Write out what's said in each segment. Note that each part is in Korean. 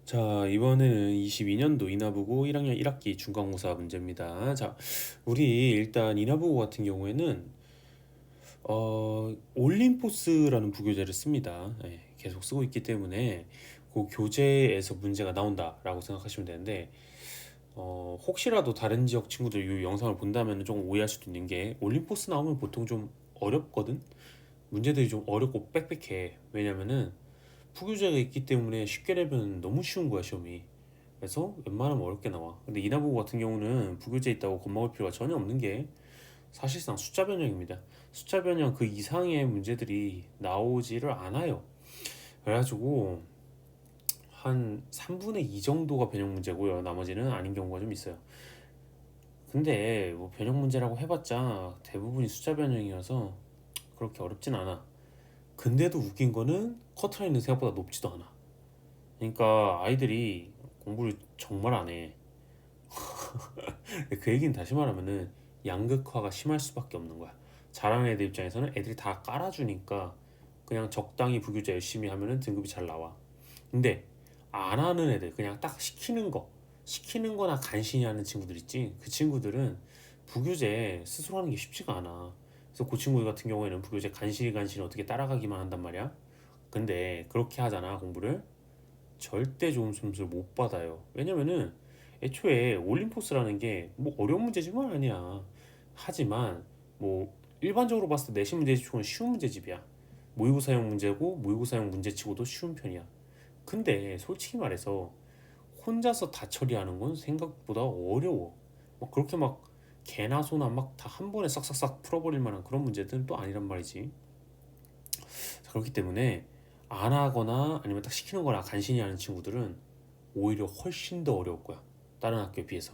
자, 이번에는 22년도 인하부고 1학년 1학기 중간고사 문제입니다. 자, 우리 일단 인하부고 같은 경우에는 올림포스라는 부교재를 씁니다. 예, 계속 쓰고 있기 때문에 그 교재에서 문제가 나온다라고 생각하시면 되는데, 혹시라도 다른 지역 친구들 이 영상을 본다면 좀 오해할 수도 있는 게, 올림포스 나오면 보통 좀 어렵거든. 문제들이 좀 어렵고 빽빽해. 왜냐면은 부교재가 있기 때문에 쉽게 내면 너무 쉬운 거야, 시험이. 그래서 웬만하면 어렵게 나와. 근데 이나보고 같은 경우는 부교재 있다고 겁먹을 필요가 전혀 없는 게 사실상 숫자 변형입니다. 숫자 변형 그 이상의 문제들이 나오지를 않아요. 그래가지고 한 3분의 2 정도가 변형 문제고요. 나머지는 아닌 경우가 좀 있어요. 근데 뭐 변형 문제라고 해봤자 대부분이 숫자 변형이어서 그렇게 어렵진 않아. 근데도 웃긴 거는 커트라인은 생각보다 높지도 않아. 그러니까 아이들이 공부를 정말 안 해. 그 얘기는 다시 말하면은 양극화가 심할 수밖에 없는 거야. 잘하는 애들 입장에서는 애들이 다 깔아주니까 그냥 적당히 부교재 열심히 하면은 등급이 잘 나와. 근데 안 하는 애들, 그냥 딱 시키는 거나 간신히 하는 친구들 있지. 그 친구들은 부교재 스스로 하는 게 쉽지가 않아. 그래서 그 친구들 같은 경우에는 부교재 간신히 어떻게 따라가기만 한단 말이야. 근데 그렇게 하잖아, 공부를. 절대 좋은 점수를 못 받아요. 왜냐면은 애초에 올림포스라는 게 뭐 어려운 문제집은 아니야. 하지만 뭐 일반적으로 봤을 때 내신 문제집 은 쉬운 문제집이야. 모의고사형 문제고 모의고사형 문제치고도 쉬운 편이야. 근데 솔직히 말해서 혼자서 다 처리하는 건 생각보다 어려워. 막 그렇게 막 개나 소나 막 다 한 번에 싹싹싹 풀어버릴 만한 그런 문제들은 또 아니란 말이지. 그렇기 때문에 안 하거나 아니면 딱 시키는 거나 간신히 하는 친구들은 오히려 훨씬 더 어려울 거야. 다른 학교에 비해서.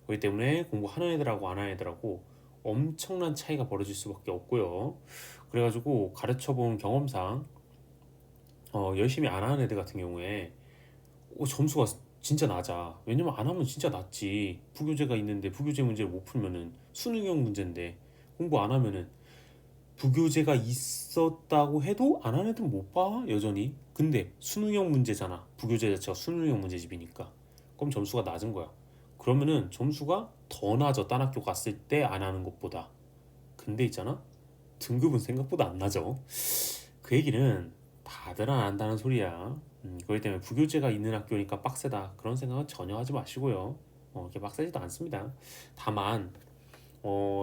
그렇기 때문에 공부하는 애들하고 안 하는 애들하고 엄청난 차이가 벌어질 수밖에 없고요. 그래가지고 가르쳐본 경험상 열심히 안 하는 애들 같은 경우에 점수가 진짜 낮아. 왜냐면 안 하면 진짜 낮지. 부교재가 있는데 부교재 문제를 못 풀면은 수능형 문제인데 공부 안 하면은 부교재가 있었다고 해도 안 하는 애들은 못 봐, 여전히. 근데 수능형 문제잖아. 부교재 자체가 수능형 문제집이니까. 그럼 점수가 낮은 거야. 그러면은 점수가 더 낮아, 딴 학교 갔을 때 안 하는 것보다. 근데 있잖아, 등급은 생각보다 안 낮아. 그 얘기는 다들 안 한다는 소리야. 그렇기 때문에 부교재가 있는 학교니까 빡세다, 그런 생각은 전혀 하지 마시고요. 그렇게 빡세지도 않습니다. 다만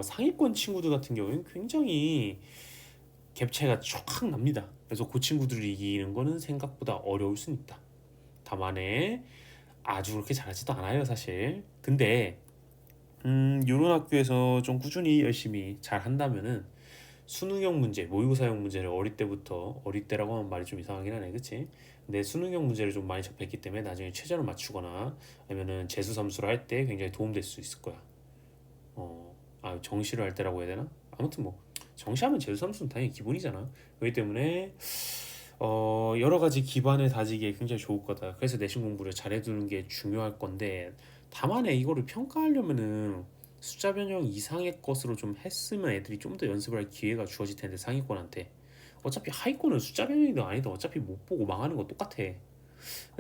상위권 친구들 같은 경우에는 굉장히 갭 차이가 쫙 납니다. 그래서 그 친구들이 이기는 거는 생각보다 어려울 수는 있다. 다만에 아주 그렇게 잘하지도 않아요, 사실. 근데 이런 학교에서 좀 꾸준히 열심히 잘 한다면은 수능형 문제, 모의고사형 문제를 어릴 때라고 하면 말이 좀 이상하긴 하네, 그치? 근데 수능형 문제를 좀 많이 접했기 때문에 나중에 최저를 맞추거나 아니면은 재수 삼수를 할 때 굉장히 도움될 수 있을 거야. 정시를 할 때라고 해야 되나? 아무튼 뭐 정시하면 재수 삼수는 당연히 기본이잖아. 그렇기 때문에 여러 가지 기반을 다지기에 굉장히 좋을 거다. 그래서 내신 공부를 잘해두는 게 중요할 건데, 다만에 이거를 평가하려면은 숫자 변형 이상의 것으로 좀 했으면 애들이 좀 더 연습을 할 기회가 주어질 텐데, 상위권한테. 어차피 하위권은 숫자 변형이든 아니든 어차피 못 보고 망하는 거 똑같아.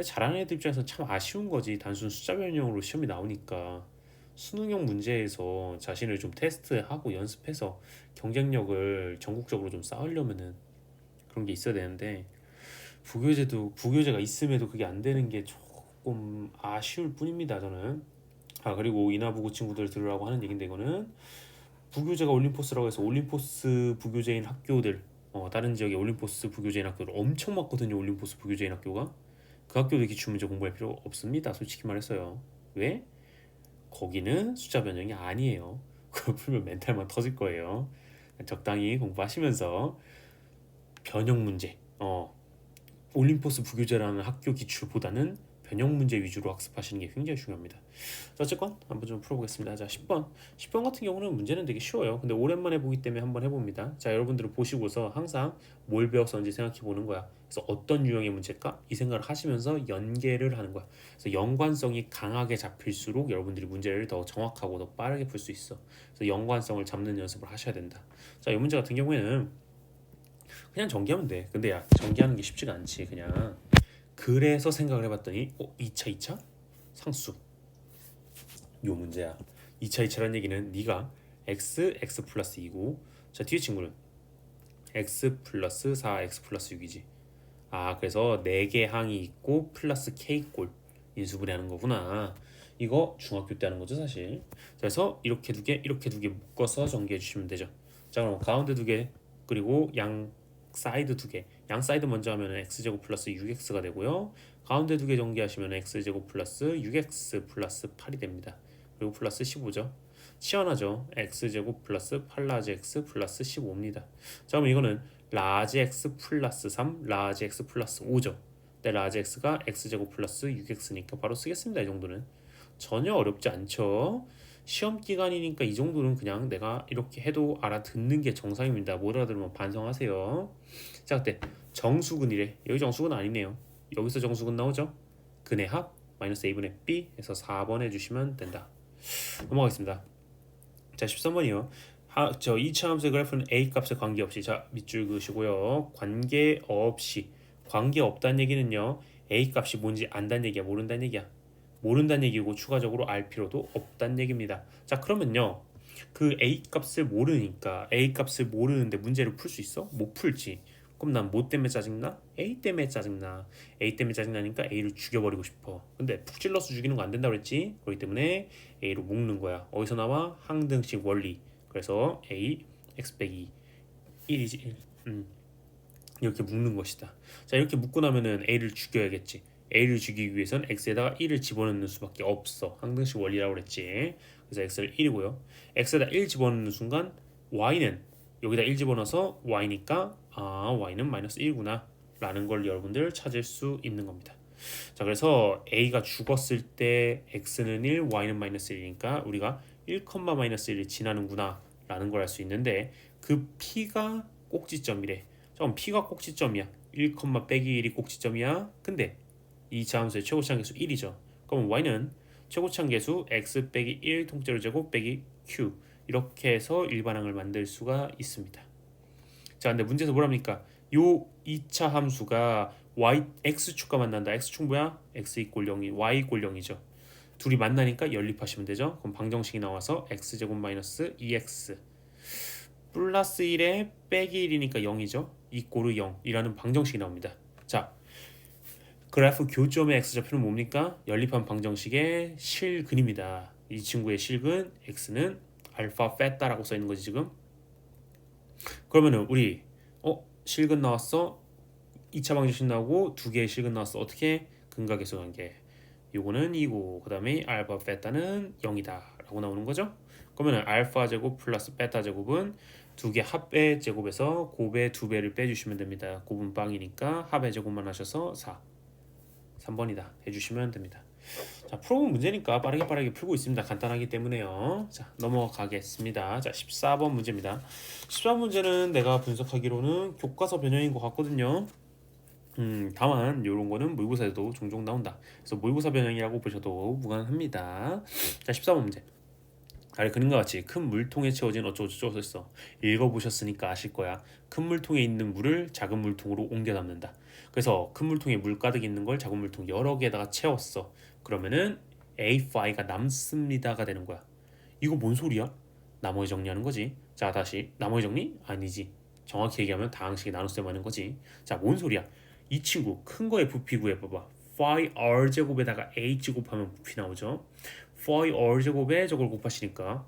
잘하는 애들 입장에서 참 아쉬운 거지. 단순 숫자 변형으로 시험이 나오니까. 수능형 문제에서 자신을 좀 테스트하고 연습해서 경쟁력을 전국적으로 좀 쌓으려면은 그런 게 있어야 되는데, 부교재가 있음에도 그게 안 되는 게 조금 아쉬울 뿐입니다, 저는. 그리고 이나부고 친구들 들으라고 하는 얘긴데, 이거는 부교재가 올림포스라고 해서 올림포스 부교재인 학교들, 다른 지역에 올림포스 부교재인 학교들 엄청 많거든요. 올림포스 부교재인 학교가. 그 학교들 기출 문제 공부할 필요 없습니다, 솔직히 말했어요. 왜? 거기는 숫자 변형이 아니에요. 그거 풀면 멘탈만 터질 거예요. 적당히 공부하시면서 변형 문제, 올림포스 부교재라는 학교 기출보다는 변형 문제 위주로 학습하시는 게 굉장히 중요합니다. 자, 어쨌건 한번 좀 풀어보겠습니다. 자, 10번 같은 경우는 문제는 되게 쉬워요. 근데 오랜만에 보기 때문에 한번 해봅니다. 자, 여러분들은 보시고서 항상 뭘 배웠었는지 생각해 보는 거야. 그래서 어떤 유형의 문제일까? 이 생각을 하시면서 연계를 하는 거야. 그래서 연관성이 강하게 잡힐수록 여러분들이 문제를 더 정확하고 더 빠르게 풀 수 있어. 그래서 연관성을 잡는 연습을 하셔야 된다. 자, 이 문제 같은 경우에는 그냥 전개하면 돼. 근데 야, 전개하는 게 쉽지가 않지. 그냥 그래서 생각을 해봤더니 2차 상수 요 문제야. 2차라는 얘기는 네가 x 플러스 2고 자 뒤에 친구는 x 플러스 4 x 플러스 6이지. 아 그래서 4개 항이 있고 플러스 k꼴 인수분해하는 거구나. 이거 중학교 때 하는 거죠 사실. 그래서 이렇게 두 개 이렇게 두 개 묶어서 전개해 주시면 되죠. 자 그럼 가운데 두 개 그리고 양 사이드 두 개. 양 사이드 먼저 하면 x제곱 플러스 6x가 되고요. 가운데 두 개 전개하시면 x제곱 플러스 6x 플러스 8이 됩니다. 그리고 플러스 15죠. 시원하죠. x제곱 플러스 8라지 x 플러스 15입니다. 자 그럼 이거는 라지 x 플러스 3 라지 x 플러스 5죠. 근데 라지 x가 x제곱 플러스 6x니까 바로 쓰겠습니다. 이 정도는 전혀 어렵지 않죠. 시험 기간이니까 이 정도는 그냥 내가 이렇게 해도 알아듣는 게 정상입니다. 못 알아들으면 반성하세요. 자 그때 정수근이래. 여기 정수근 아니네요. 여기서 정수근 나오죠. 근의 합 마이너스 a분의 b 해서 4번 해주시면 된다. 넘어가겠습니다. 자 13번이요. 저 2차 함수의 그래프는 a 값에 관계없이 자 밑줄 그으시고요. 관계없다는 얘기는요. a 값이 뭔지 안다는 얘기야 모른다는 얘기야. 모른다는 얘기고 추가적으로 알 필요도 없다는 얘기입니다. 자 그러면요. 그 a 값을 모르니까 a 값을 모르는데 문제를 풀 수 있어? 못 풀지. 그럼 난 뭐 때문에 짜증나? a 때문에 짜증나. a 때문에 짜증나니까 a를 죽여버리고 싶어. 근데 푹 찔러서 죽이는 거 안 된다고 그랬지? 그렇기 때문에 a로 묶는 거야. 어디서 나와? 항등식 원리. 그래서 a x 빼기 1이지 1. 이렇게 묶는 것이다. 자 이렇게 묶고 나면은 a를 죽여야겠지. a를 죽이기 위해서는 x에다가 1을 집어넣는 수밖에 없어. 항등식 원리라고 그랬지. 그래서 x를 1이고요. x에다 1 집어넣는 순간 y는 여기다 1 집어넣어서 y니까 y는 마이너스 1구나 라는 걸 여러분들 찾을 수 있는 겁니다. 자 그래서 a가 죽었을 때 x는 1 y는 마이너스 1이니까 우리가 1, 마이너스 1이 지나는구나 라는 걸 알 수 있는데 그 p가 꼭지점이래. 그럼 p가 꼭지점이야. 1, 빼기 1이 꼭지점이야. 근데 이 자함수의 최고차항계수 1이죠. 그럼 y는 최고차항계수 x 빼기 1 통째로 제곱 빼기 q 이렇게 해서 일반항을 만들 수가 있습니다. 자 근데 문제에서 뭐랍니까? 요 2차 함수가 y x축과 만난다. x축 뭐야? x 이꼴 0이 y 이꼴 0이죠. 둘이 만나니까 연립하시면 되죠. 그럼 방정식이 나와서 x제곱 마이너스 2x 플러스 1에 빼기 1이니까 0이죠. 이꼴 0이라는 방정식이 나옵니다. 자 그래프 교점의 x좌표는 뭡니까? 연립한 방정식의 실근입니다. 이 친구의 실근 x는 알파 페타라고 써 있는 거지 지금. 그러면은 우리 실근 나왔어. 2차 방정식 나오고 두 개의 실근 나왔어. 어떻게? 근각계수 관계. 요거는 2고 그다음에 알파 베타는 0이다라고 나오는 거죠. 그러면은 알파 제곱 플러스 베타 제곱은 두 개 합의 제곱에서 곱의 2배를 빼주시면 됩니다. 곱은 빵이니까 합의 제곱만 하셔서 4. 3번이다 해주시면 됩니다. 자 풀어본 문제니까 빠르게 풀고 있습니다. 간단하기 때문에요. 자 넘어가겠습니다. 자 14번 문제입니다. 14번 문제는 내가 분석하기로는 교과서 변형인 것 같거든요. 다만 이런 거는 모의고사에도 종종 나온다. 그래서 모의고사 변형이라고 보셔도 무관합니다. 자 14번 문제. 아래 그림과 같이 큰 물통에 채워진 어쩌고저쩌고 써있어. 읽어보셨으니까 아실 거야. 큰 물통에 있는 물을 작은 물통으로 옮겨 담는다. 그래서 큰 물통에 물 가득 있는 걸 작은 물통 여러 개에다가 채웠어. 그러면은 A5가 남습니다가 되는 거야. 이거 뭔 소리야? 나머지 정리하는 거지. 자 다시 나머지 정리? 아니지. 정확히 얘기하면 다항식이 나눗셈 하는 거지. 자 뭔 소리야? 이 친구 큰 거에 부피 구해봐봐. 5r 제곱에다가 h 곱하면 부피 나오죠. 5r 제곱에 저걸 곱하시니까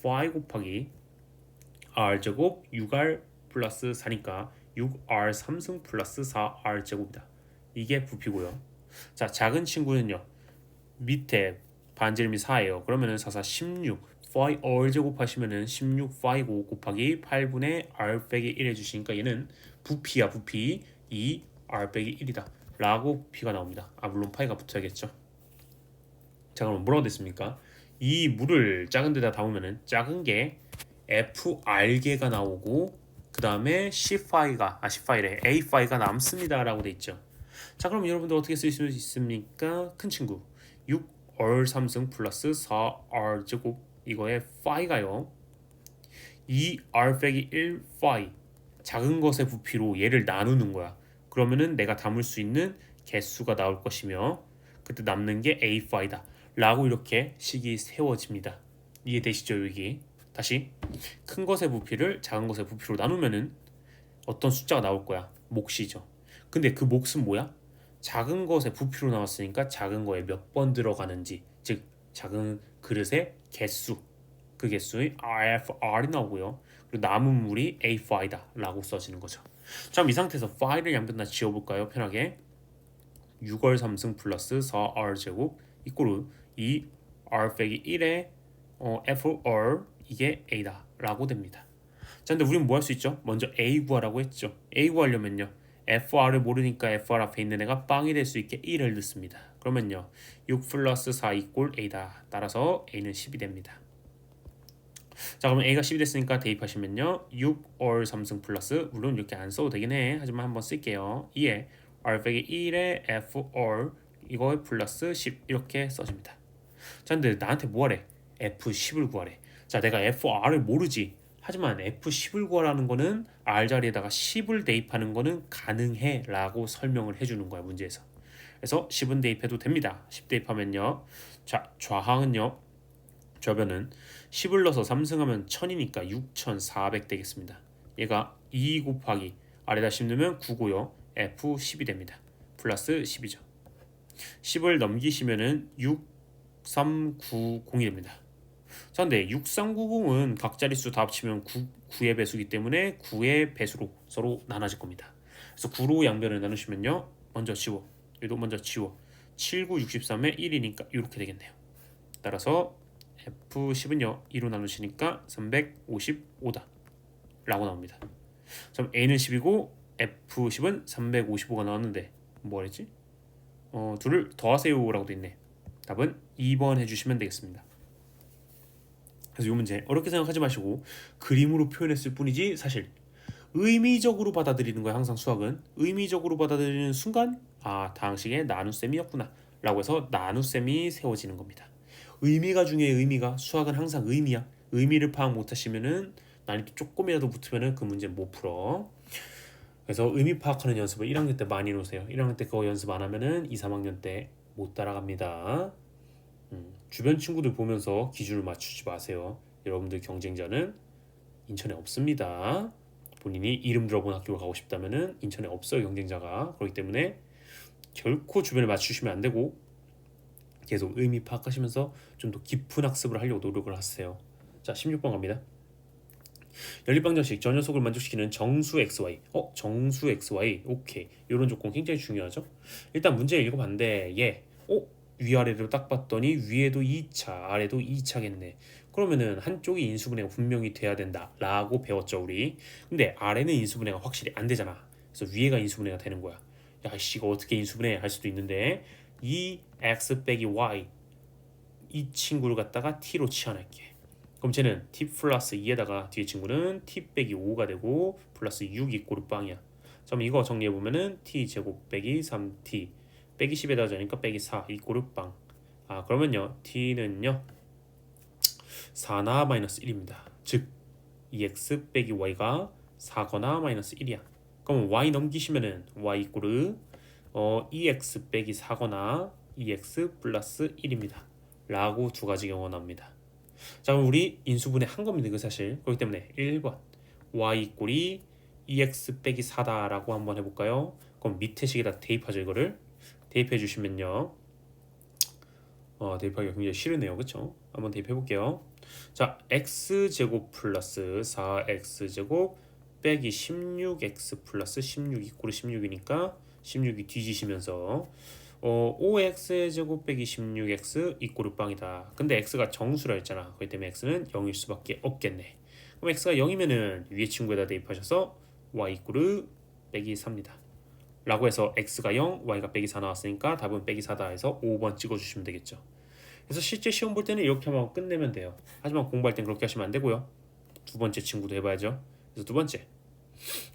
5 곱하기 r 제곱 6r 플러스 4니까 6r 3승 플러스 4r 제곱이다. 이게 부피고요. 자 작은 친구는요. 밑에 반지름이 4예요. 그러면은 4, 4, 16 5r 제곱하시면은 16 5고 곱하기 8분의 r 빼기 1 해주시니까 얘는 부피야 부피 2 r 빼기 1이다 라고 부피가 나옵니다. 물론 파이가 붙어야겠죠. 자 그럼 뭐라고 됐습니까? 이 물을 작은 데다 담으면은 작은 게 FR개가 나오고 그 다음에 C5래 A5가 남습니다 라고 돼 있죠. 자 그럼 여러분들 어떻게 쓸 수 있습니까? 큰 친구 6R 3승 플러스 4R 제곱 이거의 5가요 2R 빼기 1 5 작은 것의 부피로 얘를 나누는 거야. 그러면은 내가 담을 수 있는 개수가 나올 것이며 그때 남는 게 A5다 라고 이렇게 식이 세워집니다. 이해되시죠? 여기 다시 큰 것의 부피를 작은 것의 부피로 나누면은 어떤 숫자가 나올 거야. 몫이죠. 근데 그 몫은 뭐야? 작은 것의 부피로 나왔으니까 작은 거에 몇 번 들어가는지, 즉 작은 그릇의 개수, 그 개수의 RFR이 나오고요. 그리고 남은 물이 A5다 라고 써지는 거죠. 자, 그럼 이 상태에서 5를 양변 다 지워볼까요? 편하게 6월 3승 플러스 4R 제곱 이꼬르 2 R 빼기 1의 FR 이게 A다 라고 됩니다. 자, 근데 우리는 뭐 할 수 있죠? 먼저 A 구하라고 했죠. A 구하려면요 FR을 모르니까 FR 앞에 있는 애가 빵이 될 수 있게 1을 넣습니다. 그러면요 6 플러스 4 이꼴 A다. 따라서 A는 10이 됩니다. 자, 그러면 A가 10이 됐으니까 대입하시면요 6월 3승 플러스, 물론 이렇게 안 써도 되긴 해. 하지만 한번 쓸게요. 2에 R 빼기 1의 FR 이거에 플러스 10 이렇게 써집니다. 자, 근데 나한테 뭐하래? F10을 구하래. 자, 내가 FR을 모르지. 하지만 F10을 구하라는 거는 R 자리에다가 10을 대입하는 거는 가능해 라고 설명을 해주는 거야, 문제에서. 그래서 10은 대입해도 됩니다. 10 대입하면요 자, 좌항은요 좌변은 10을 넣어서 3승하면 1000이니까 6400 되겠습니다. 얘가 2 곱하기 R에다 10 넣으면 9고요 F10이 됩니다. 플러스 10이죠. 10을 넘기시면은 6390이 됩니다. 자, 근데 6390은 각 자릿수 다 합치면 9의 배수기 때문에 9의 배수로 서로 나눠질 겁니다. 그래서 9로 양변을 나누시면요 먼저 지워, 얘도 먼저 지워, 7, 9, 63에 1이니까 이렇게 되겠네요. 따라서 F10은요 2로 나누시니까 355다 라고 나옵니다. 그럼 A는 10이고 F10은 355가 나왔는데 뭐 했지? 둘을 더하세요 라고 돼 있네. 답은 2번 해주시면 되겠습니다. 그래서 이 문제 어렵게 생각하지 마시고 그림으로 표현했을 뿐이지 사실 의미적으로 받아들이는 거야. 항상 수학은 의미적으로 받아들이는 순간 다항식의 나눗셈이었구나 라고 해서 나눗셈이 세워지는 겁니다. 의미가 중요해. 의미가. 수학은 항상 의미야. 의미를 파악 못하시면은 난이도 조금이라도 붙으면은 그 문제 못 풀어. 그래서 의미 파악하는 연습을 1학년 때 많이 놓으세요. 1학년 때 그거 연습 안 하면은 2, 3학년 때 못 따라갑니다. 주변 친구들 보면서 기준을 맞추지 마세요. 여러분들 경쟁자는 인천에 없습니다. 본인이 이름 들어본 학교를 가고 싶다면은 인천에 없어요, 경쟁자가. 그렇기 때문에 결코 주변을 맞추시면 안 되고 계속 의미 파악하시면서 좀 더 깊은 학습을 하려고 노력을 하세요. 자, 16번 갑니다. 연립방정식 저 녀석을 만족시키는 정수 xy. 정수 xy. 오케이. 이런 조건 굉장히 중요하죠. 일단 문제 읽어봤는데 위아래로 딱 봤더니 위에도 2차 아래도 2차겠네. 그러면은 한쪽이 인수분해가 분명히 돼야 된다 라고 배웠죠 우리. 근데 아래는 인수분해가 확실히 안 되잖아. 그래서 위에가 인수분해가 되는 거야. 야 이거 어떻게 인수분해 할 수도 있는데 이 x 빼기 y 이 친구를 갖다가 t로 치환할게. 그럼 쟤는 t 플러스 2에다가 뒤에 친구는 t 빼기 5가 되고 플러스 6 이꼬르 빵이야. 그럼 이거 정리해보면은 t 제곱 빼기 3t 빼기 10에다 자니까 빼기 4 이꼬르 빵. 그러면요 t는요 4나 마이너스 1입니다. 즉 2x 빼기 y가 4거나 마이너스 1이야. 그럼 y 넘기시면은 y 이꼬르 2x 빼기 4거나 2x 플러스 1입니다. 라고 두 가지 경우가 나옵니다. 자, 그럼 우리 인수분해 한 겁니다. 그 사실. 그렇기 때문에 1번 y 이꼴이 2x 빼기 4다 라고 한번 해볼까요? 그럼 밑에 식에다 대입하죠. 이거를 대입해 주시면요 대입하기가 굉장히 싫으네요. 그쵸? 한번 대입해 볼게요. 자, x제곱 플러스 4x제곱 빼기 16x 플러스 16 이꼴 16이니까 16이 뒤지시면서 5x의 제곱 빼기 16x 이꼴 빵이다. 근데 x가 정수라 했잖아. 그렇기 때문에 x는 0일 수밖에 없겠네. 그럼 x가 0이면은 위에 친구에다 대입하셔서 y 이꼴 빼기 4입니다. 라고 해서 x가 0, y가 빼기 4 나왔으니까 답은 빼기 4다 해서 5번 찍어주시면 되겠죠. 그래서 실제 시험 볼 때는 이렇게 하면 끝내면 돼요. 하지만 공부할 땐 그렇게 하시면 안 되고요. 두 번째 친구도 해봐야죠. 그래서 두 번째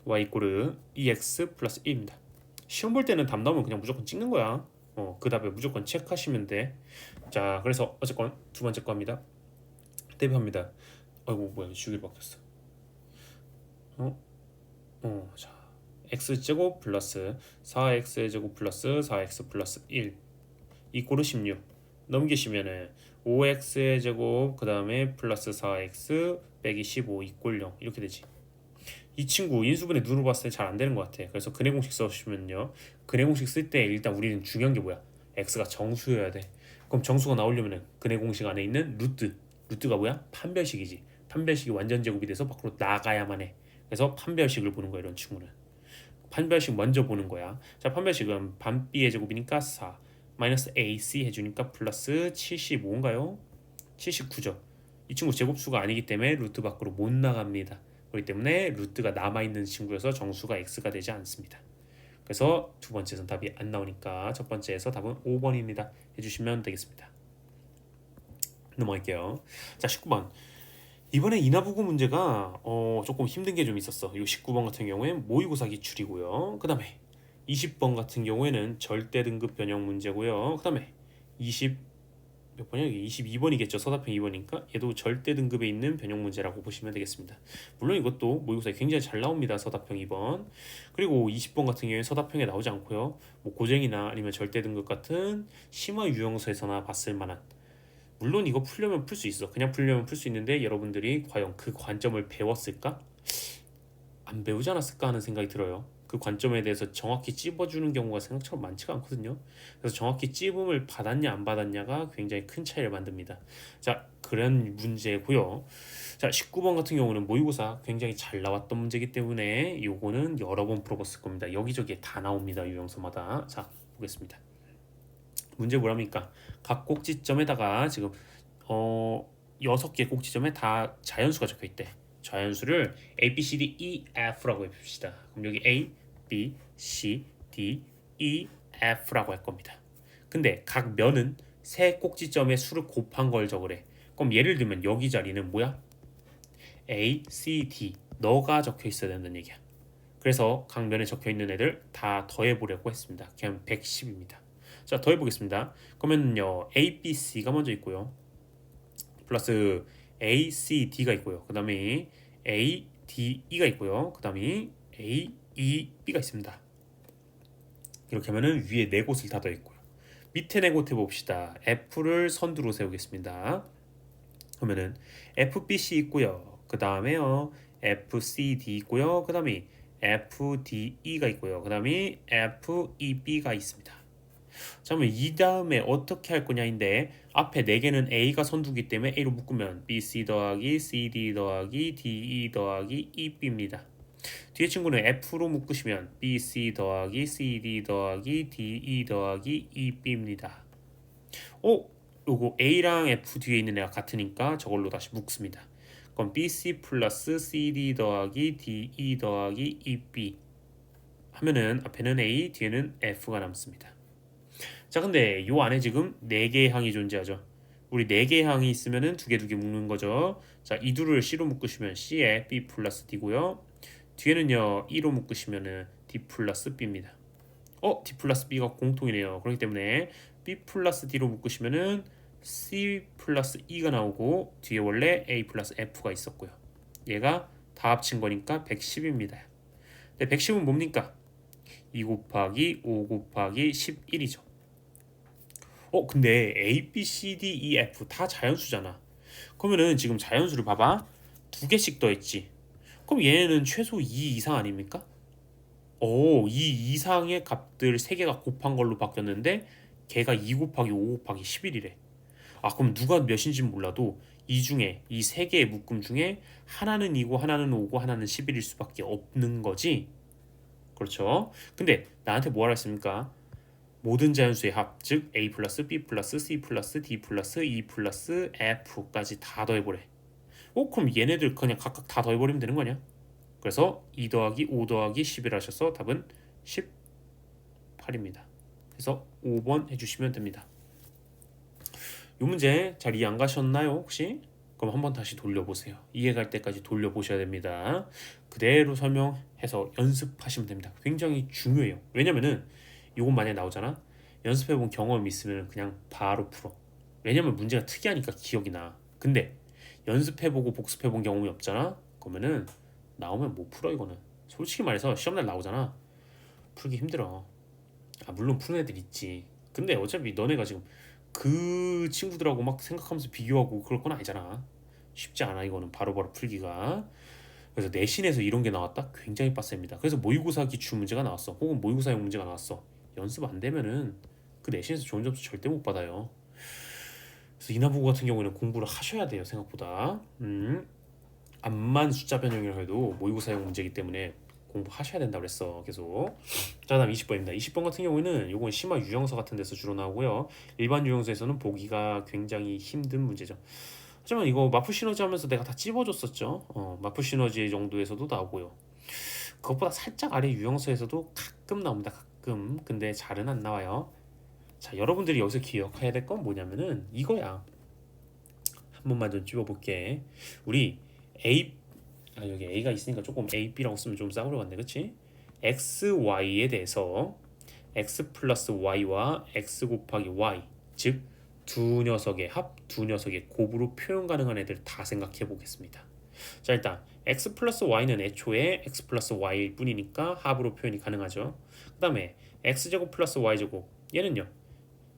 y 이꼴 2x 플러스 1입니다. 시험 볼 때는 답 나오면 그냥 무조건 찍는 거야. 그 답에 무조건 체크하시면 돼. 자, 그래서 어쨌건 두 번째 겁니다. 대입합니다. 아이고 뭐야, 주기로 바뀌었어. 자, x제곱 플러스 4x제곱 플러스 4x 플러스 1 이꼬르 16 넘기시면은 5x제곱 그 다음에 플러스 4x 빼기 15 이꼴 0 이렇게 되지. 이 친구 인수분해 누르 봤을 때 잘 안 되는 것 같아. 그래서 근해 공식 써주시면요. 근해 공식 쓸 때 일단 우리는 중요한 게 뭐야? x가 정수여야 돼. 그럼 정수가 나오려면은 근해 공식 안에 있는 루트가 뭐야? 판별식이지. 판별식이 완전 제곱이 돼서 밖으로 나가야만 해. 그래서 판별식을 보는 거야 이런 친구는. 판별식 먼저 보는 거야. 자, 판별식은 반 b의 제곱이니까 4 마이너스 ac 해주니까 플러스 75인가요? 79죠. 이 친구 제곱수가 아니기 때문에 루트 밖으로 못 나갑니다. 그렇기 때문에 루트가 남아있는 친구여서 정수가 x가 되지 않습니다. 그래서 두 번째에서는 답이 안 나오니까 첫 번째에서 답은 5번입니다. 해주시면 되겠습니다. 넘어갈게요. 자, 19번. 이번에 인하부구 문제가 조금 힘든 게 좀 있었어. 이 19번 같은 경우엔 모의고사 기출이고요. 그 다음에 20번 같은 경우에는 절대 등급 변형 문제고요. 그 다음에 20 몇 번이야? 22번이겠죠. 서답형 2번이니까 얘도 절대 등급에 있는 변형 문제라고 보시면 되겠습니다. 물론 이것도 모의고사에 굉장히 잘 나옵니다. 서답형 2번. 그리고 20번 같은 경우에 서답형에 나오지 않고요. 뭐 고쟁이나 아니면 절대 등급 같은 심화 유형서에서나 봤을 만한, 물론 이거 풀려면 풀 수 있어. 그냥 풀려면 풀 수 있는데 여러분들이 과연 그 관점을 배웠을까? 안 배우지 않았을까 하는 생각이 들어요. 그 관점에 대해서 정확히 찝어주는 경우가 생각처럼 많지가 않거든요. 그래서 정확히 찝음을 받았냐 안 받았냐가 굉장히 큰 차이를 만듭니다. 자, 그런 문제고요. 자, 19번 같은 경우는 모의고사 굉장히 잘 나왔던 문제이기 때문에 요거는 여러 번 풀어봤을 겁니다. 여기저기에 다 나옵니다. 유형서마다. 자, 보겠습니다. 문제 뭐랍니까? 각 꼭지점에다가 지금 6개 꼭지점에 다 자연수가 적혀 있대. 자연수를 A, B, C, D, E, F라고 해봅시다. 그럼 여기 A, B, C, D, E, F라고 할 겁니다. 근데 각 면은 세 꼭지점의 수를 곱한 걸 적으래. 그럼 예를 들면 여기 자리는 뭐야? A, C, D 너가 적혀 있어야 된다는 얘기야. 그래서 각 면에 적혀 있는 애들 다 더해보려고 했습니다. 그냥 110입니다. 자, 더해보겠습니다. 그러면요 A, B, C가 먼저 있고요. 플러스 A, C, D가 있고요. 그 다음에 A, D, E가 있고요. 그 다음에 A, E, B가 있습니다. 이렇게 하면은 위에 네 곳을 다 더했고요. 밑에 네 곳 해봅시다. F를 선두로 세우겠습니다. 그러면은 FBC 있고요. 그 다음에요 FCD 있고요. 그 다음에 FDE가 있고요. 그 다음에 FEB가 있습니다. 자, 그러면 이 다음에 어떻게 할 거냐인데 앞에 4개는 A가 선두기 때문에 A로 묶으면 BC 더하기 CD 더하기 DE 더하기 EB입니다. 뒤에 친구는 F로 묶으시면 BC 더하기 CD 더하기 DE 더하기 EB입니다. 요거 A랑 F 뒤에 있는 애가 같으니까 저걸로 다시 묶습니다. 그럼 BC 플러스 CD 더하기 DE 더하기 EB 하면은 앞에는 A, 뒤에는 F가 남습니다. 자, 근데 요 안에 지금 4개의 항이 존재하죠. 우리 4개의 항이 있으면은 2개 묶는 거죠. 자, 이 둘을 C로 묶으시면 C에 B 플러스 D고요. 뒤에는요, E로 묶으시면은 D 플러스 B입니다. D 플러스 B가 공통이네요. 그렇기 때문에 B 플러스 D로 묶으시면은 C 플러스 E가 나오고 뒤에 원래 A 플러스 F가 있었고요. 얘가 다 합친 거니까 110입니다. 근데 110은 뭡니까? 2 곱하기 5 곱하기 11이죠. 근데 A, B, C, D, E, F 다 자연수잖아. 그러면은 지금 자연수를 봐봐. 2개씩 더했지. 그럼 얘는 최소 2 이상 아닙니까? 2 이상의 값들 3개가 곱한 걸로 바뀌었는데 걔가 2 곱하기 5 곱하기 11이래. 그럼 누가 몇인지 몰라도 이 중에 이 3개의 묶음 중에 하나는 2고 하나는 5고 하나는 11일 수밖에 없는 거지. 그렇죠? 근데 나한테 뭐라 했습니까? 모든 자연수의 합, 즉 A 플러스 B 플러스 C 플러스 D 플러스 E 플러스 F까지 다 더해보래. 그럼 얘네들 그냥 각각 다 더해버리면 되는 거 아니야? 그래서 2 더하기 5 더하기 11 하셔서 답은 18입니다. 그래서 5번 해주시면 됩니다. 이 문제 잘 이해 안 가셨나요 혹시? 그럼 한번 다시 돌려보세요. 이해갈 때까지 돌려보셔야 됩니다. 그대로 설명해서 연습하시면 됩니다. 굉장히 중요해요. 왜냐면은 이건 만약에 나오잖아. 연습해본 경험이 있으면 그냥 바로 풀어. 왜냐면 문제가 특이하니까 기억이 나. 근데 연습해보고 복습해본 경험이 없잖아. 그러면은 나오면 못 풀어 이거는. 솔직히 말해서 시험날 나오잖아. 풀기 힘들어. 물론 푸는 애들 있지. 근데 어차피 너네가 지금 그 친구들하고 막 생각하면서 비교하고 그럴 건 아니잖아. 쉽지 않아 이거는 바로바로 풀기가. 그래서 내신에서 이런 게 나왔다? 굉장히 빡셉니다. 그래서 모의고사 기출 문제가 나왔어. 혹은 모의고사형 문제가 나왔어. 연습 안 되면은 그 내신에서 좋은 점수 절대 못 받아요. 그래서 이나보고 같은 경우에는 공부를 하셔야 돼요 생각보다. 암만 숫자 변형이라 해도 모의고사형 문제이기 때문에 공부하셔야 된다고 그랬어 계속. 자 다음 20번입니다. 20번 같은 경우에는 요건 심화 유형서 같은 데서 주로 나오고요. 일반 유형서에서는 보기가 굉장히 힘든 문제죠. 하지만 이거 마프 시너지 하면서 내가 다 찝어줬었죠. 마프 시너지 정도에서도 나오고요. 그것보다 살짝 아래 유형서에서도 가끔 나옵니다. 가끔. 근데 잘은 안 나와요. 자 여러분들이 여기서 기억해야 될 건 뭐냐면은 이거야. 한 번만 좀 찝어볼게. 우리 A 여기 A가 있으니까 조금 A, B라고 쓰면 좀 싸구려 같네, 그렇지? X, Y에 대해서 X 플러스 Y와 X 곱하기 Y, 즉 두 녀석의 합, 두 녀석의 곱으로 표현 가능한 애들 다 생각해 보겠습니다. 자 일단 X 플러스 Y는 애초에 X 플러스 Y일 뿐이니까 합으로 표현이 가능하죠. 그 다음에 X제곱 플러스 Y제곱 얘는요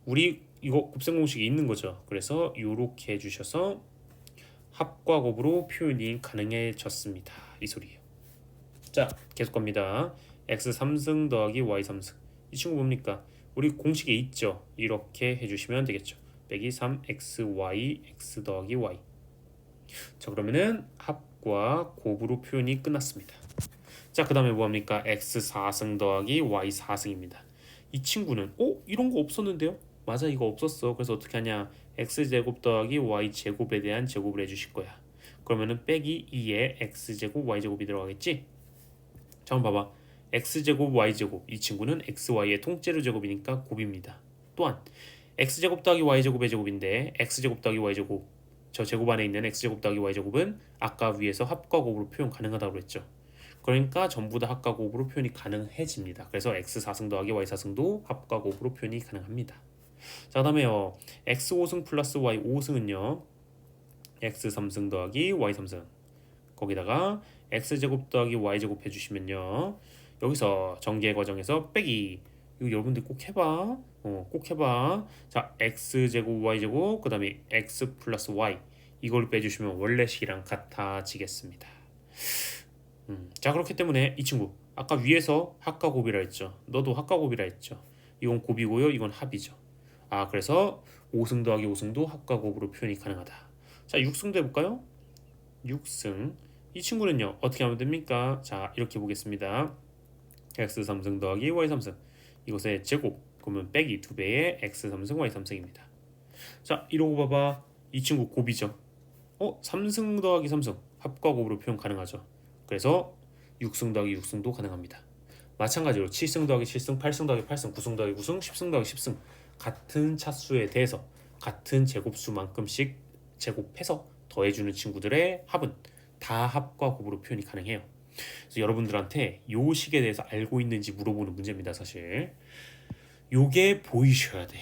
우리 이거 곱셈 공식이 있는 거죠. 그래서 이렇게 해주셔서 합과 곱으로 표현이 가능해졌습니다. 이 소리예요. 자 계속 갑니다. x 3승 더하기 y 3승. 이 친구 뭡니까? 우리 공식에 있죠. 이렇게 해주시면 되겠죠. 빼기 3xy x 더하기 y. 자 그러면은 합과 곱으로 표현이 끝났습니다. 자 그 다음에 뭐합니까? x 4승 더하기 y 4승입니다. 이 친구는 이런 거 없었는데요? 맞아 이거 없었어. 그래서 어떻게 하냐? x제곱 더하기 y제곱에 대한 제곱을 해주실 거야. 그러면은 빼기 2에 x제곱 y제곱이 들어가겠지? 자 한번 봐봐. x제곱 y제곱 이 친구는 xy의 통째로 제곱이니까 곱입니다. 또한 x제곱 더하기 y제곱의 제곱인데 x제곱 더하기 y제곱 저 제곱 안에 있는 x제곱 더하기 y제곱은 아까 위에서 합과 곱으로 표현 가능하다고 그랬죠. 그러니까 전부 다 합과 곱으로 표현이 가능해집니다. 그래서 x 4승 더하기 y 4승도 합과 곱으로 표현이 가능합니다. 자 그다음에요 x 5승 플러스 y 5승은요 x 3승 더하기 y 3승 거기다가 x제곱 더하기 y제곱 해주시면요 여기서 전개 과정에서 빼기 이거 여러분들 꼭 해봐. 꼭 해봐. 자 x제곱 y제곱 그 다음에 x 플러스 y 이걸 빼주시면 원래식이랑 같아지겠습니다. 자 그렇기 때문에 이 친구 아까 위에서 합과 곱이라 했죠. 너도 합과 곱이라 했죠. 이건 곱이고요 이건 합이죠. 그래서 5승 더하기 5승도 합과 곱으로 표현이 가능하다. 자 6승도 해볼까요? 6승 이 친구는요 어떻게 하면 됩니까? 자 이렇게 보겠습니다. x 3승 더하기 y 3승 이것의 제곱 그러면 빼기 2배의 x 3승 y 3승입니다. 자 이러고 봐봐. 이 친구 곱이죠. 3승 더하기 3승 합과 곱으로 표현 가능하죠. 그래서 6승 더하기 6승도 가능합니다. 마찬가지로 7승 더하기 7승 8승 더하기 8승 9승 더하기 9승 10승 더하기 10승 같은 차수에 대해서 같은 제곱수만큼씩 제곱해서 더해주는 친구들의 합은 다 합과 곱으로 표현이 가능해요. 그래서 여러분들한테 요 식에 대해서 알고 있는지 물어보는 문제입니다. 사실 요게 보이셔야 돼.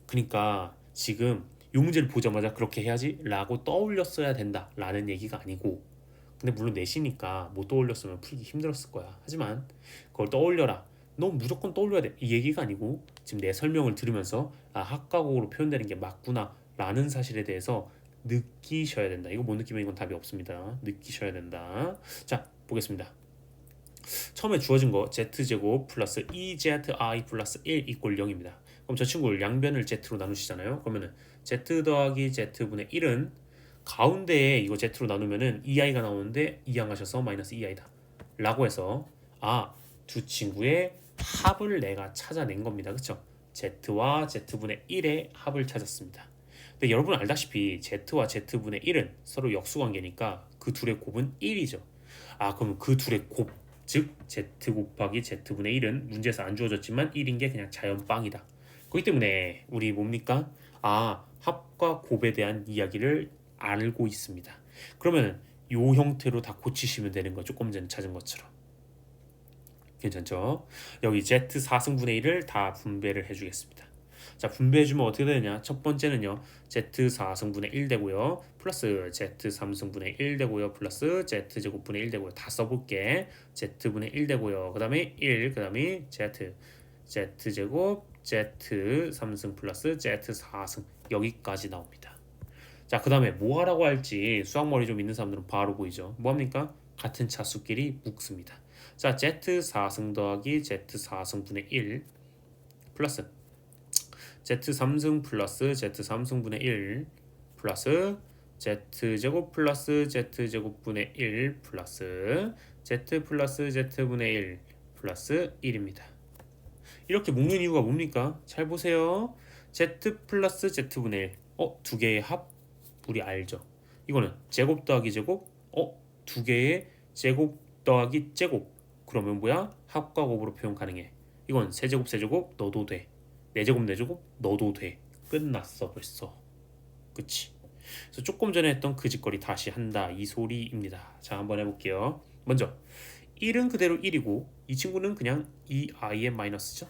그러니까 지금 요 문제를 보자마자 그렇게 해야지 라고 떠올렸어야 된다 라는 얘기가 아니고, 근데 물론 내시니까 못 떠올렸으면 풀기 힘들었을 거야. 하지만 그걸 떠올려라, 너 무조건 떠올려야 돼, 이 얘기가 아니고 지금 내 설명을 들으면서 합과곡으로 표현되는 게 맞구나 라는 사실에 대해서 느끼셔야 된다. 이거 못 느끼면 이건 답이 없습니다. 느끼셔야 된다. 자 보겠습니다. 처음에 주어진 거 z제곱 플러스 2zi 플러스 1 이꼴 0입니다. 그럼 저 친구를 양변을 z로 나누시잖아요. 그러면은 z 더하기 z분의 1은 가운데에 이거 z로 나누면은 2i가 나오는데 이항하셔서 마이너스 2i다 라고 해서 두 친구의 합을 내가 찾아낸 겁니다. 그쵸? z와 z분의 1의 합을 찾았습니다. 근데 여러분 알다시피 z와 z분의 1은 서로 역수관계니까 그 둘의 곱은 1이죠. 그럼 그 둘의 곱, 즉 z 곱하기 z분의 1은 문제에서 안 주어졌지만 1인 게 그냥 자연빵이다. 그렇기 때문에 우리 뭡니까? 합과 곱에 대한 이야기를 알고 있습니다. 그러면 요 형태로 다 고치시면 되는 거, 조금 전에 찾은 것처럼. 괜찮죠? 여기 z 4승분의 1을 다 분배를 해주겠습니다. 자, 분배해주면 어떻게 되느냐? 첫 번째는요, Z4승분의 1 되고요, 플러스 Z3승분의 1 되고요, 플러스 Z제곱분의 1 되고요. 다 써볼게. Z분의 1 되고요. 그 다음에 1, 그 다음에 Z제곱, Z3승 플러스 Z4승. 여기까지 나옵니다. 자, 그 다음에 뭐 하라고 할지 수학머리 좀 있는 사람들은 바로 보이죠. 뭐합니까? 같은 차수끼리 묶습니다. 자, Z4승 더하기 Z4승분의 1 플러스 Z3승 플러스 Z3승분의 1 플러스 Z제곱 플러스 Z제곱분의 1 플러스 Z 플러스 Z분의 1 플러스 1입니다. 이렇게 묶는 이유가 뭡니까? 잘 보세요. Z 플러스 Z분의 1. 두 개의 합? 우리 알죠? 이거는 제곱 더하기 제곱? 두 개의 제곱 더하기 제곱. 그러면 뭐야? 합과 곱으로 표현 가능해. 이건 세제곱 세제곱 넣어도 돼. 네제곱 네제곱 넣어도 돼. 끝났어 벌써. 그치? 그래서 조금 전에 했던 그 짓거리 다시 한다 이 소리입니다. 자, 한번 해볼게요. 먼저 1은 그대로 1이고 이 친구는 그냥 2i의 마이너스죠.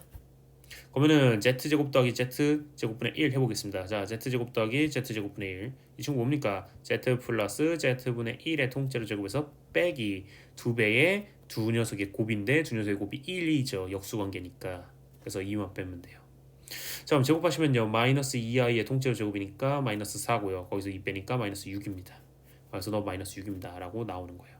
그러면은 z제곱 더하기 z제곱분의 1 해보겠습니다. 자, z제곱 더하기 z제곱분의 1. 이 친구 뭡니까? z 플러스 z분의 1의 통째로 제곱해서 빼기 2배의 두 녀석의 곱인데 두 녀석의 곱이 1이죠. 역수관계니까. 그래서 2만 빼면 돼요. 자, 그럼 제곱하시면요, 마이너스 2i의 통째로 제곱이니까 마이너스 4고요. 거기서 2 빼니까 마이너스 6입니다. 그래서 너 마이너스 6입니다 라고 나오는 거예요.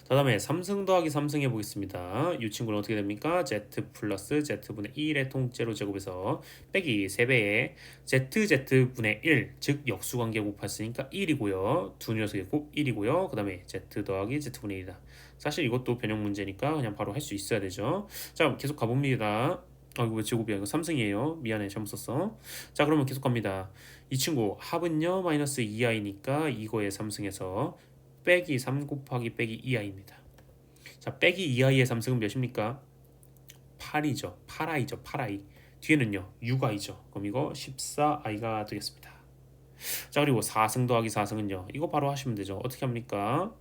자, 다음에 3승 더하기 3승 해보겠습니다. 이 친구는 어떻게 됩니까? z 플러스 z분의 1의 통째로 제곱해서 빼기 3배의 z분의 1, 즉 역수관계 곱했으니까 1이고요. 두 녀석의 곱 1이고요. 그 다음에 z 더하기 z분의 1이다. 사실 이것도 변형 문제니까 그냥 바로 할 수 있어야 되죠. 자, 계속 가봅니다. 이거 왜 제곱이야? 이거 3승이에요. 미안해, 잘못 썼어. 자, 그러면 계속 갑니다. 이 친구 합은요, 마이너스 2i니까 이거에 3승해서 빼기 3 곱하기 빼기 2i입니다. 자, 빼기 2i의 3승은 몇입니까? 8이죠. 8i죠. 8i. 뒤에는요, 6i죠. 그럼 이거 14i가 되겠습니다. 자, 그리고 4승 더하기 4승은요, 이거 바로 하시면 되죠. 어떻게 합니까?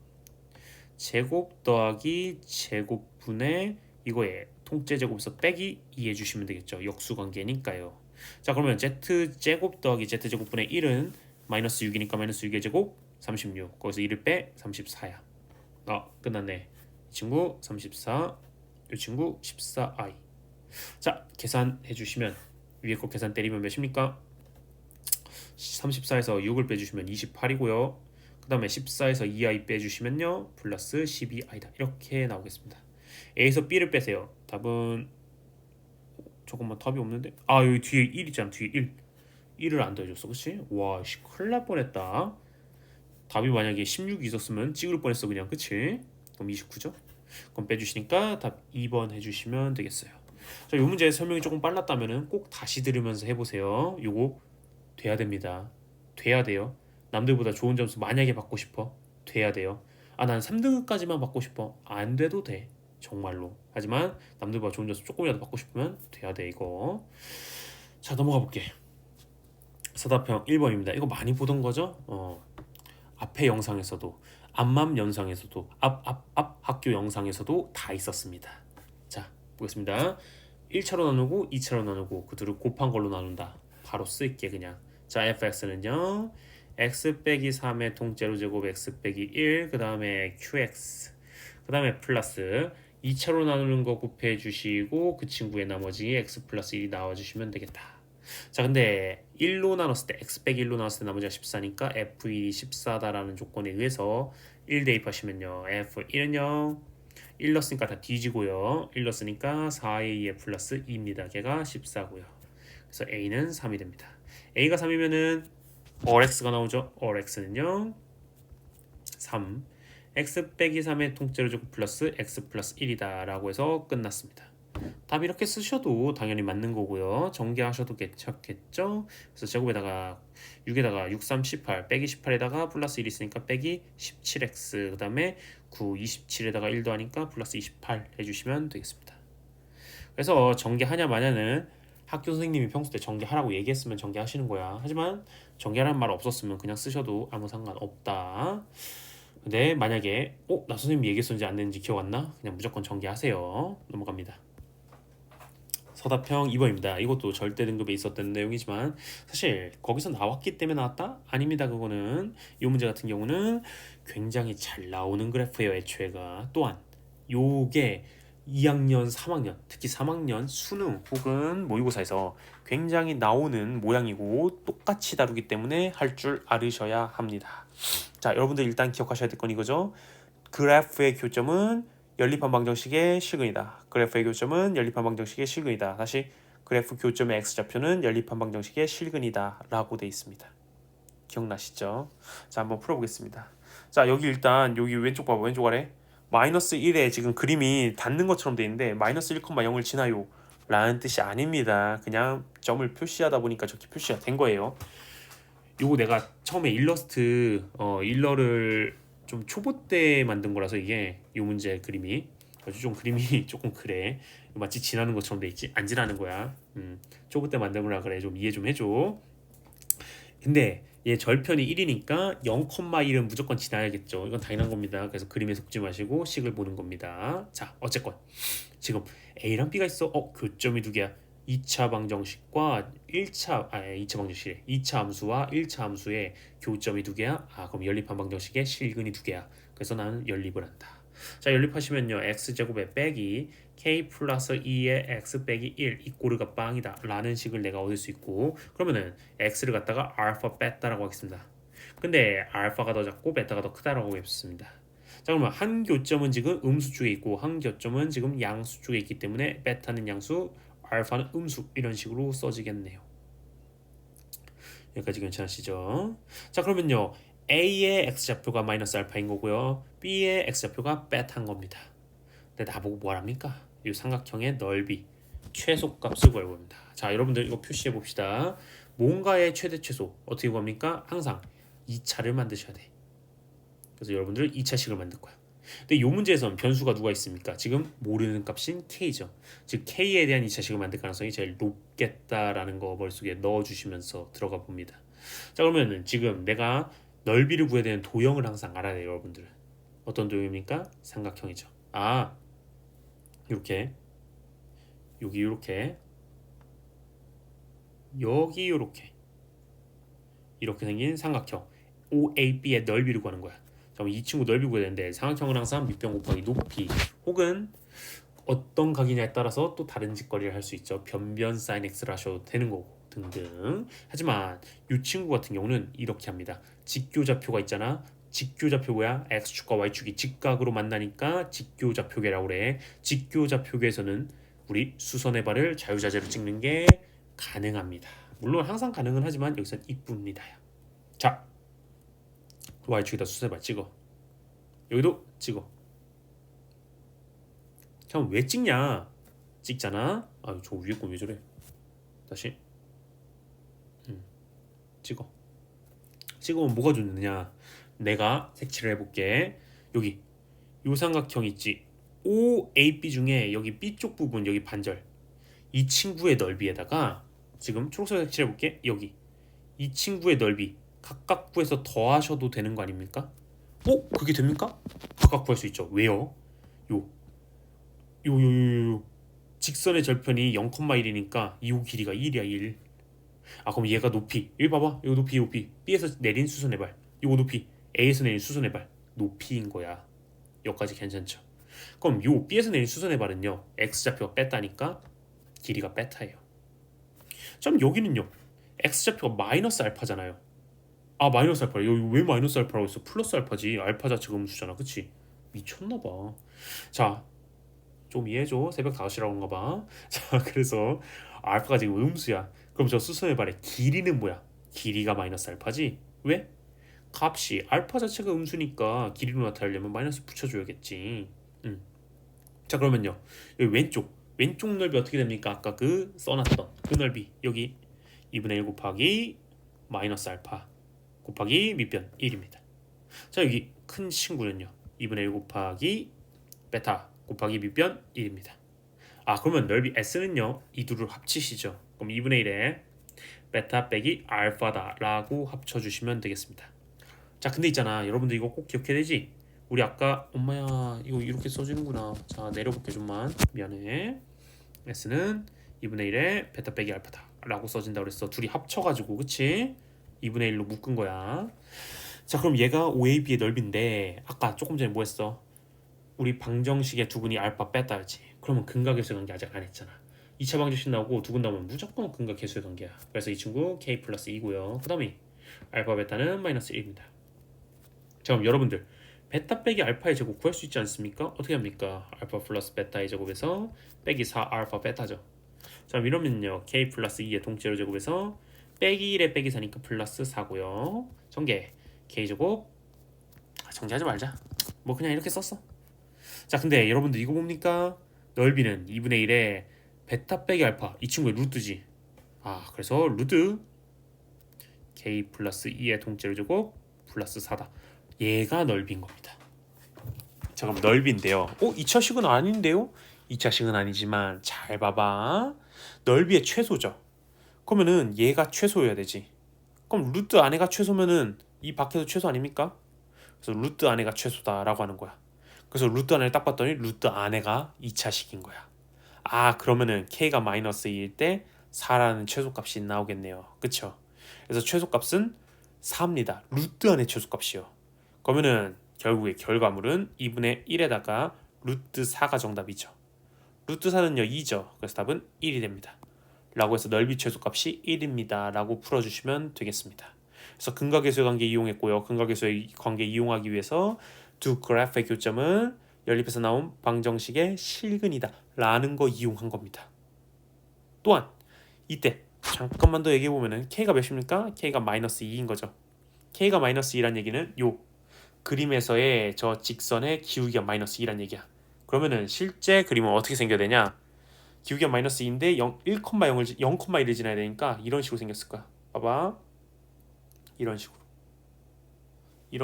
제곱 더하기 제곱분의 이거에 통째 제곱에서 빼기 2 해주시면 되겠죠. 역수관계니까요. 자, 그러면 z제곱 더하기 z제곱분의 1은 마이너스 6이니까 마이너스 6의 제곱 36. 거기서 1을 빼 34야. 끝났네. 이 친구 34, 이 친구 14i. 자, 계산해 주시면 위에 거 계산 때리면 몇입니까? 34에서 6을 빼주시면 28이고요. 그 다음에 14에서 2i 빼주시면요, 플러스 12i다. 이렇게 나오겠습니다. A에서 B를 빼세요. 답은 조금만 답이 없는데? 여기 뒤에 1 있잖아. 뒤에 1. 1을 안 더해줬어. 그치? 와, 큰일 날 뻔했다. 답이 만약에 16이 있었으면 찍을 뻔했어 그냥. 그치? 그럼 29죠? 그럼 빼주시니까 답 2번 해주시면 되겠어요. 자, 이 문제 설명이 조금 빨랐다면 꼭 다시 들으면서 해보세요. 요거 돼야 됩니다. 돼야 돼요. 남들보다 좋은 점수 만약에 받고 싶어. 돼야 돼요. 난 3등급까지만 받고 싶어. 안 돼도 돼. 정말로. 하지만 남들보다 좋은 점수 조금이라도 받고 싶으면 돼야 돼 이거. 자, 넘어가 볼게. 사답형 1번입니다. 이거 많이 보던 거죠? 앞에 영상에서도, 앞맘 영상에서도, 앞 학교 영상에서도 다 있었습니다. 자, 보겠습니다. 1차로 나누고 2차로 나누고 그 둘을 곱한 걸로 나눈다. 바로 쓸게 그냥. 자, fx는요, x 빼기 3의 통째로 제곱 x 빼기 1, 그 다음에 qx, 그 다음에 플러스 2차로 나누는 거 곱해 주시고 그 친구의 나머지 x 플러스 1이 나와주시면 되겠다. 자, 근데 1로 나눴을 때, x 빼기 1로 나눴을 때 나머지가 14니까 f1이 14다라는 조건에 의해서 1 대입하시면요, f1은요 1 넣었으니까 다 뒤지고요, 1 넣었으니까 4a의 플러스 2입니다. 걔가 14고요. 그래서 a는 3이 됩니다. a가 3이면은 all x가 나오죠. all x는요 3, x 빼기 3의 통째로 제곱 플러스 x 플러스 1이다 라고 해서 끝났습니다. 답 이렇게 쓰셔도 당연히 맞는 거고요. 전개하셔도 괜찮겠죠. 그래서 제곱에다가 6에다가 6, 3, 18 빼기 18에다가 플러스 1 있으니까 빼기 17x, 그 다음에 9, 27에다가 1 더하니까 플러스 28 해주시면 되겠습니다. 그래서 전개하냐 마냐는 학교 선생님이 평소 때 전개하라고 얘기했으면 전개하시는 거야. 하지만 전개하라는 말 없었으면 그냥 쓰셔도 아무 상관없다. 근데 만약에 나 선생님이 얘기했었는지 안 했는지 기억 안 나? 그냥 무조건 전개하세요. 넘어갑니다. 서답형 2번입니다. 이것도 절대 등급에 있었던 내용이지만 사실 거기서 나왔기 때문에 나왔다? 아닙니다. 그거는 이 문제 같은 경우는 굉장히 잘 나오는 그래프예요. 애초에가 또한 요게 2학년, 3학년, 특히 3학년 수능 혹은 모의고사에서 굉장히 나오는 모양이고 똑같이 다루기 때문에 할 줄 알으셔야 합니다. 자, 여러분들 일단 기억하셔야 될 건 이거죠. 그래프의 교점은 연립한 방정식의 실근이다. 그래프의 교점은 연립한 방정식의 실근이다. 다시 그래프 교점의 x좌표는 연립한 방정식의 실근이다 라고 돼 있습니다. 기억나시죠? 자, 한번 풀어보겠습니다. 자, 여기 일단 여기 왼쪽 봐봐. 왼쪽 아래 마이너스 1에 지금 그림이 닿는 것처럼 돼 있는데 마이너스 1,0을 지나요 라는 뜻이 아닙니다. 그냥 점을 표시하다 보니까 저렇게 표시가 된 거예요. 요거 내가 처음에 일러를 좀 초보 때 만든 거라서 이게 요 문제 그림이 아주 좀 그림이 조금 그래. 마치 지나는 것처럼 돼 있지. 안 지나는 거야. 초보 때 만든 거라 그래. 좀 이해 좀 해줘. 근데 얘 절편이 1이니까 0,1은 무조건 지나야겠죠. 이건 당연한 겁니다. 그래서 그림에 속지 마시고 식을 보는 겁니다. 자, 어쨌건 지금 A랑 B가 있어. 교점이 두 개야. 2차 방정식과 2차 방정식이래. 2차 함수와 1차 함수의 교점이 두 개야. 그럼 연립한 방정식의 실근이 두 개야. 그래서 나는 연립을 한다. 자, 연립하시면요. x제곱에 빼기 k 플러스 2의 x 빼기 1 이 꼴르가 빵이다 라는 식을 내가 얻을 수 있고, 그러면은 x를 갖다가 알파 뺐다라고 하겠습니다. 근데 알파가 더 작고 베타가 더 크다라고 했습니다. 자, 그러면 한 교점은 지금 음수 쪽에 있고 한 교점은 지금 양수 쪽에 있기 때문에 베타는 양수, 알파는 음수 이런 식으로 써지겠네요. 여기까지 괜찮으시죠? 자, 그러면요. A의 x좌표가 마이너스 알파인 거고요. B의 x좌표가 베타인 겁니다. 근데 나보고 뭐랍니까? 이 삼각형의 넓이, 최소값을 구해봅니다. 자, 여러분들 이거 표시해 봅시다. 뭔가의 최대 최소 어떻게 구합니까? 항상 2차를 만드셔야 돼. 그래서 여러분들 2차식을 만들 거야. 근데 이 문제에서는 변수가 누가 있습니까? 지금 모르는 값인 k죠. 즉 k에 대한 2차식을 만들 가능성이 제일 높겠다라는 거 머릿속에 넣어주시면서 들어가 봅니다. 자, 그러면 지금 내가 넓이를 구해야 되는 도형을 항상 알아야 돼요. 여러분들은 어떤 도형입니까? 삼각형이죠. 이렇게 여기 이렇게 여기 이렇게 생긴 삼각형 OAB의 넓이를 구하는 거야. 그럼 이 친구 넓이 구해야 되는데 삼각형은 항상 밑변 곱하기 높이 혹은 어떤 각이냐에 따라서 또 다른 짓거리를 할 수 있죠. 변변 sin x를 하셔도 되는 거고 등등. 하지만 이 친구 같은 경우는 이렇게 합니다. 직교좌표가 있잖아. 직교좌표가 x축과 y축이 직각으로 만나니까 직교좌표계라고 그래. 직교좌표계에서는 우리 수선의 발을 자유자재로 찍는 게 가능합니다. 물론 항상 가능은 하지만 여기선 이쁩니다. 자, y축에다 수선의 발 찍어. 여기도 찍어. 그럼 왜 찍냐? 찍잖아. 저 위에 거 왜 저래? 다시 찍으면 뭐가 좋느냐? 내가 색칠을 해볼게. 여기 요 삼각형 있지? OAB 중에 여기 B쪽 부분 여기 반절 이 친구의 넓이에다가 지금 초록색 색칠해볼게. 여기 이 친구의 넓이 각각 구해서 더하셔도 되는 거 아닙니까? 그게 됩니까? 각각 구할 수 있죠. 왜요? 요 직선의 절편이 0,1이니까 이 길이가 1이야 1. 그럼 얘가 높이 1 봐봐. 이거 높이 B에서 내린 수선의 발 이거 높이 A에서 내린 수선의 발 높이인 거야. 여기까지 괜찮죠? 그럼 요 B에서 내린 수선의 발은요 X좌표가 베타니까 길이가 베타예요. 그럼 여기는요 X좌표가 마이너스 알파잖아요. 마이너스 알파래. 여기 왜 마이너스 알파라고 했어? 플러스 알파지. 알파 자체가 음수잖아. 그치? 미쳤나봐. 자, 좀 이해해줘. 새벽 5시라고 한가 봐. 자, 그래서 알파가 지금 음수야. 그럼 저 수선의 발의 길이는 뭐야? 길이가 마이너스 알파지? 왜? 값이 알파 자체가 음수니까 길이로 나타내려면 마이너스 붙여줘야겠지. 자, 그러면요 여기 왼쪽 넓이 어떻게 됩니까? 아까 그 써놨던 그 넓이 여기 2분의 1 곱하기 마이너스 알파 곱하기 밑변 1입니다. 자, 여기 큰 친구는요 2분의 1 곱하기 베타 곱하기 밑변 1입니다. 그러면 넓이 S는요 이 둘을 합치시죠. 그럼 2분의 1에 베타 빼기 알파다 라고 합쳐주시면 되겠습니다. 자, 근데 있잖아 여러분들 이거 꼭 기억해야 되지. 우리 아까 엄마야 이거 이렇게 써지는구나. 자, 내려볼게 좀만. 미안해. S는 2분의 1에 베타 빼기 알파다 라고 써진다고 그랬어. 둘이 합쳐가지고 그치? 2분의 1로 묶은 거야. 자 그럼 얘가 OAB의 넓이인데 아까 조금 전에 뭐 했어? 우리 방정식의 두근이 알파 베타였지. 그러면 근각계수의 관계 아직 안 했잖아. 2차 방정식 나오고 두근 나오면 무조건 근각계수의 관계야. 그래서 이 친구 k 플러스 2고요. 그 다음에 알파 베타는 마이너스 1입니다. 자 그럼 여러분들 베타 빼기 알파의 제곱 구할 수 있지 않습니까? 어떻게 합니까? 알파 플러스 베타의 제곱에서 빼기 4 알파 베타죠. 자 이러면요 k 플러스 2의 동체로 제곱에서 빼기 1에 빼기 4니까 플러스 4고요. 전개 k 제곱 정리하지 말자. 뭐 그냥 이렇게 썼어. 자 근데 여러분들 이거 뭡니까? 넓이는 2분의 1에 베타 빼기 알파 이 친구의 루트지. 아 그래서 루트 k 플러스 2의 동체로 제곱 플러스 4다. 얘가 넓이인 겁니다. 자 그럼 넓이인데요. 2차식은 아닌데요? 2차식은 아니지만 잘 봐봐. 넓이의 최소죠. 그러면은 얘가 최소여야 되지. 그럼 루트 안에가 최소면은 이 밖에도 최소 아닙니까? 그래서 루트 안에가 최소다라고 하는 거야. 그래서 루트 안에를 딱 봤더니 루트 안에가 2차식인 거야. 아 그러면은 k가 마이너스 2일 때 4라는 최소값이 나오겠네요. 그쵸? 그래서 최소값은 4입니다. 루트 안의 최소값이요. 그러면은 결국에 결과물은 2분의 1에다가 루트 4가 정답이죠. 루트 4는요 2죠. 그래서 답은 1이 됩니다. 라고 해서 넓이 최소값이 1입니다. 라고 풀어주시면 되겠습니다. 그래서 근각계수의 관계 이용했고요. 근각계수의 관계 이용하기 위해서 두 그래프의 교점은 연립에서 나온 방정식의 실근이다 라는 거 이용한 겁니다. 또한 이때 잠깐만 더 얘기해보면은 k가 몇입니까? k가 마이너스 2인 거죠. k가 마이너스 2란 얘기는 요 그림에서의 저 직선의 기울기가 마이너스 2란 얘기야. 그러면은 실제 그림은 어떻게 생겨야 되냐? 기울기가 마이너스 2인데 0,1을 지나야 되니까 이런 식으로 생겼을 거야. 봐봐. 이런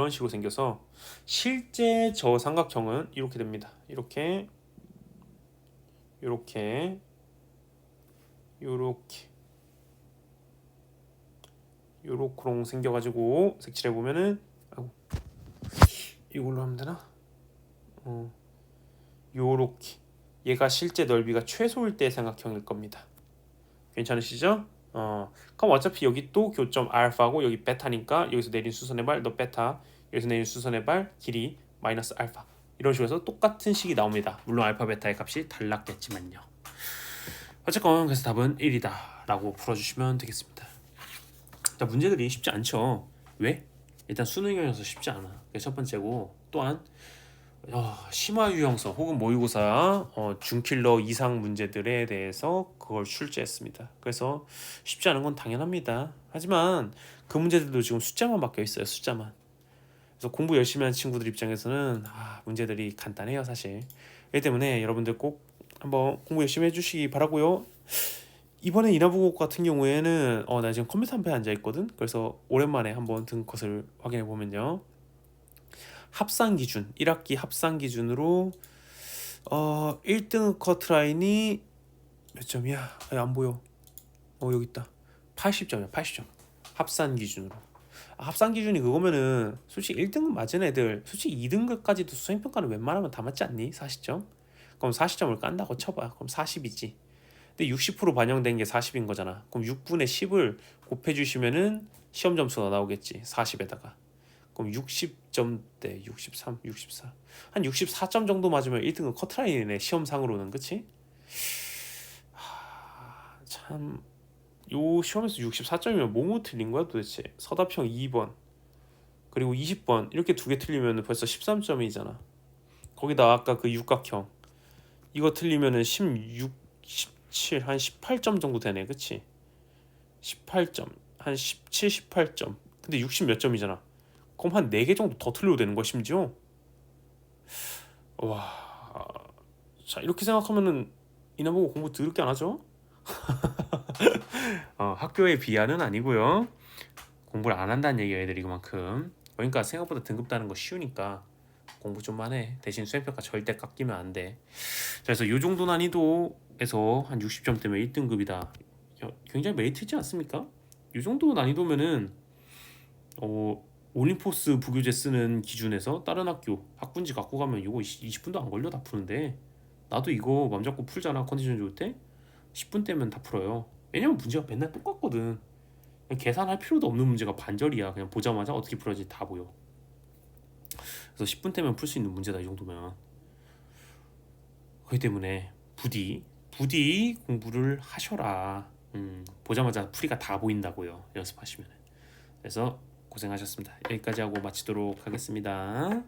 식으로 생겨서 실제 저 삼각형은 이렇게 됩니다. 이렇게 요렇게 생겨가지고 색칠해 보면은 이걸로 하면 되나? 요렇게 얘가 실제 넓이가 최소일 때 삼각형일 겁니다. 괜찮으시죠? 그럼 어차피 여기 또 교점 알파고 여기 베타니까 여기서 내린 수선의 발 너 베타, 여기서 내린 수선의 발 길이 마이너스 알파 이런 식으로 해서 똑같은 식이 나옵니다. 물론 알파 베타의 값이 달랐겠지만요. 어쨌건 그래서 답은 1이다 라고 풀어주시면 되겠습니다. 자 문제들이 쉽지 않죠. 왜? 일단 수능형이어서 쉽지 않아. 그게 첫 번째고 또한 심화 유형성 혹은 모의고사 준킬러 이상 문제들에 대해서 그걸 출제했습니다. 그래서 쉽지 않은 건 당연합니다. 하지만 그 문제들도 지금 숫자만 바뀌어 있어요. 숫자만. 그래서 공부 열심히 하는 친구들 입장에서는 문제들이 간단해요 사실. 그렇기 때문에 여러분들 꼭 한번 공부 열심히 해주시기 바라고요. 이번에 인하부고 같은 경우에는 나 지금 컴퓨터 앞에 앉아 있거든. 그래서 오랜만에 한번 든 것을 확인해 보면요. 합산 기준 1학기 합산 기준으로 1등 커트라인이 몇 점이야? 안 보여. 여기 있다. 80점이야. 80점. 합산 기준으로. 합산 기준이 그거면은 솔직히 1등급 맞은 애들 솔직히 2등급까지도 수행평가는 웬만하면 다 맞지 않니? 40점? 그럼 40점을 깐다고 쳐봐. 그럼 40이지. 근데 60% 반영된 게 40인 거잖아. 그럼 6분의 10을 곱해주시면은 시험 점수가 나오겠지. 40에다가. 그럼 60점대 63, 64. 한 64점 정도 맞으면 1등은 커트라인이네. 시험상으로는. 그치? 참... 요 시험에서 64점이면 뭐뭐 틀린 거야 도대체? 서답형 2번 그리고 20번 이렇게 두 개 틀리면 벌써 13점이잖아. 거기다 아까 그 육각형 이거 틀리면은 16, 17, 한 18점 정도 되네. 그치? 18점 한 17, 18점 근데 60 몇 점이잖아. 그럼 한 4개 정도 더 틀려도 되는 거야 심지어. 와... 자 이렇게 생각하면은 이나보고 공부 더럽게 안 하죠? 학교의 비하는 아니고요. 공부를 안 한다는 얘기야 애들이 그만큼. 그러니까 생각보다 등급 따는 거 쉬우니까 공부 좀만 해. 대신 수행평가 절대 깎이면 안 돼. 그래서 요 정도 난이도에서 한 60점 때문에 1등급이다. 굉장히 메리트있지 않습니까? 요 정도 난이도면은 올림포스 부교재 쓰는 기준에서 다른 학교 학군지 갖고 가면 이거 20분도 안 걸려 다 푸는데 나도 이거 맘 잡고 풀잖아 컨디션 좋을 때. 10분 때면 다 풀어요. 왜냐면 문제가 맨날 똑같거든. 그냥 계산할 필요도 없는 문제가 반절이야. 그냥 보자마자 어떻게 풀어야지 다 보여. 그래서 10분 때면 풀 수 있는 문제다 이 정도면. 그렇기 때문에 부디 공부를 하셔라. 보자마자 풀이가 다 보인다고요. 연습하시면. 그래서 고생하셨습니다. 여기까지 하고 마치도록 하겠습니다.